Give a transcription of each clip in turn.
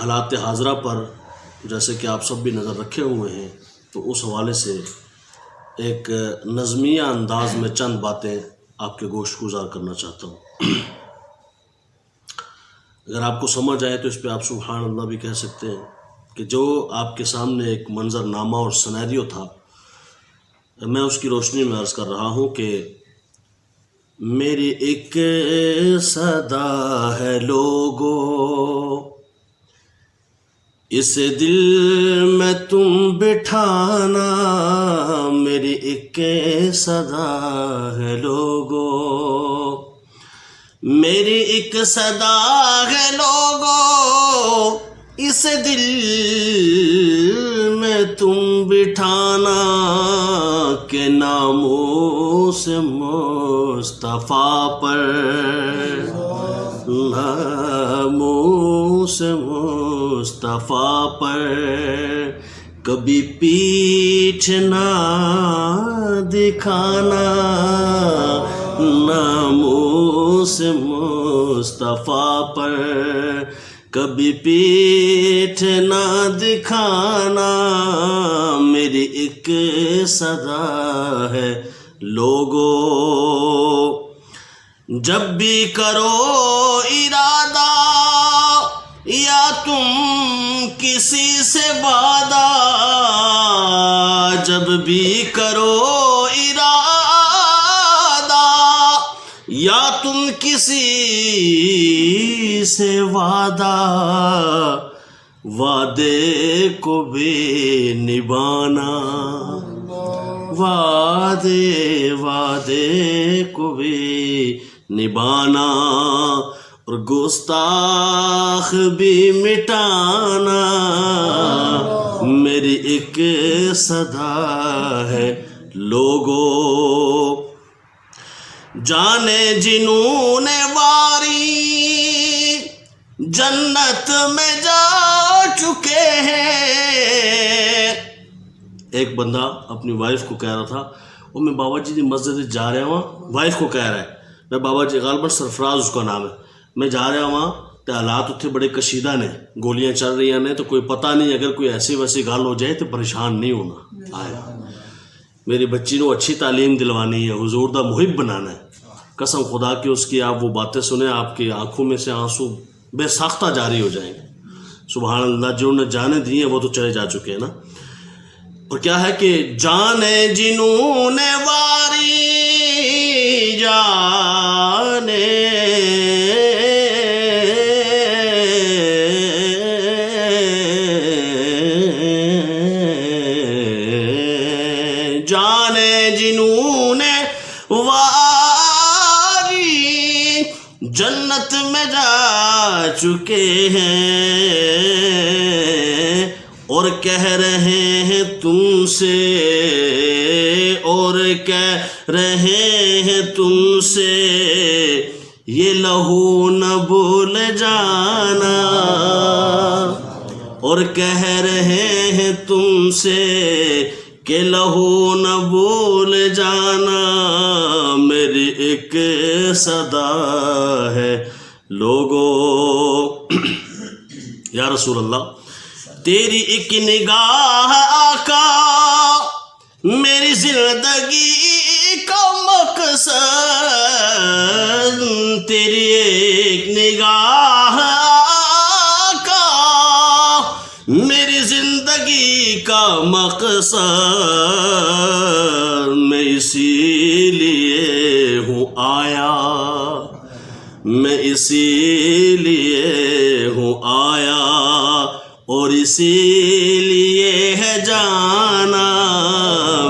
حالات حاضرہ پر جیسے کہ آپ سب بھی نظر رکھے ہوئے ہیں، تو اس حوالے سے ایک نظمیہ انداز میں چند باتیں آپ کے گوشت گزار کرنا چاہتا ہوں۔ اگر آپ کو سمجھ آئے تو اس پہ آپ سبحان اللہ بھی کہہ سکتے ہیں کہ جو آپ کے سامنے ایک منظر نامہ اور سینیریو تھا، میں اس کی روشنی میں عرض کر رہا ہوں کہ میری ایک صدا ہے لوگو، اس دل میں تم بٹھانا، میری ایک صدا ہے لوگو، میری ایک صدا ہے لوگو، اس دل میں تم بٹھانا کہ ناموس مصطفیٰ پر، ناموس مصطفیٰ پر کبھی پیٹھ نہ دکھانا، ناموس مصطفیٰ پر کبھی پیٹھ نہ دکھانا، میری ایک صدا ہے لوگو، جب بھی کرو ارادہ یا تم کسی سے وعدہ، جب بھی کرو ارادہ یا تم کسی سے وعدہ، وعدے کو بھی نبھانا، وعدے کو بھی نبھانا، اور گستاخ بھی مٹانا، میری ایک صدا ہے لوگو، جانے جنون واری جنت میں جا چکے ہیں۔ ایک بندہ اپنی وائف کو کہہ رہا تھا، وہ میں بابا جی مسجد جا رہا ہوں، وائف کو کہہ رہا ہے، میں بابا جی غالباً سرفراز اس کا نام ہے، میں جا رہا ہوں تو حالات اتنے بڑے کشیدہ نے، گولیاں چل رہی ہیں تو کوئی پتہ نہیں، اگر کوئی ایسی ویسی گال ہو جائے تو پریشان نہیں ہونا، آئے میری بچی نو اچھی تعلیم دلوانی ہے، حضور دا محب بنانا ہے، قسم خدا کی اس کی آپ وہ باتیں سنیں آپ کی آنکھوں میں سے آنسو بے ساختہ جاری ہو جائیں گے، سبحان اللہ، جو انہیں جانے دی ہیں وہ تو چلے جا چکے ہیں نا۔ اور کیا ہے کہ جانے جنون واری جانے جنون واری جنت میں جا چکے ہیں، اور کہہ رہے ہیں تم سے، اور کہہ رہے ہیں تم سے، یہ لہو نہ بھول جانا، اور کہہ رہے ہیں تم سے کہ لہو نہ بھول جانا، میری ایک صدا ہے لوگو، یا رسول اللہ تیری ایک نگاہ آقا میری زندگی کا مقصد، تیری ایک نگاہ آقا میری زندگی کا مقصد، میں اسی لیے ہوں آیا، میں اسی لیے ہوں آیا، اور اسی لیے ہے جانا،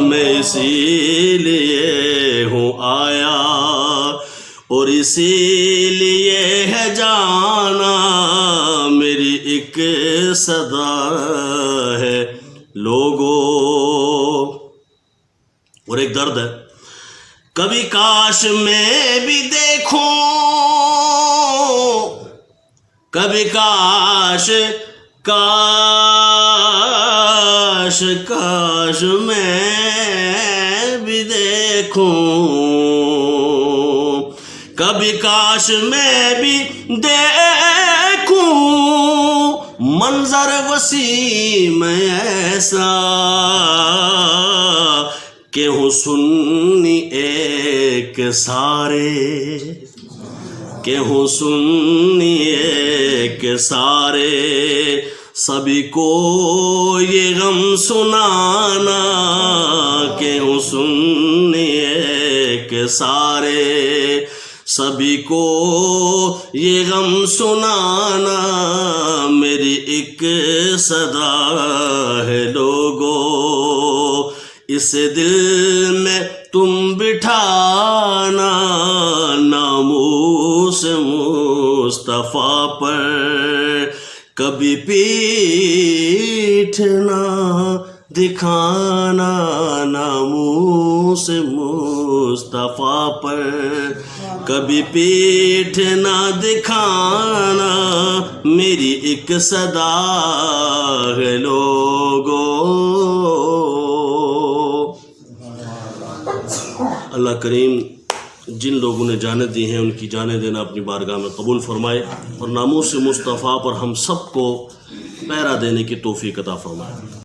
میں اسی لیے ہوں آیا، اور اسی لیے ہے جانا، میری ایک صدا ہے لوگو۔ اور ایک درد ہے، کبھی کاش میں بھی دیکھوں، کبھی کاش کاش کاش میں بھی دیکھوں، کبھی کاش میں بھی دیکھوں، منظر وسیع میں ایسا کہ ہوں سنی ایک سارے، کہ ہوں سنی ایک سارے، سبھی کو یہ غم سنانا، کہ ہوں سنی ایک سارے، سبھی کو یہ غم سنانا، میری ایک صدا ہے لوگو، اس دل میں تم بٹھانا، ناموس مصطفیٰ پر کبھی پیٹھ نہ دکھانا، ناموس مصطفیٰ پر کبھی پیٹھ نہ دکھانا، میری ایک صدا ہے لوگو۔ اللہ کریم جن لوگوں نے جانیں دی ہیں ان کی جانیں دینا اپنی بارگاہ میں قبول فرمائے، اور ناموس مصطفیٰ پر ہم سب کو پہرا دینے کی توفیق عطا فرمائے۔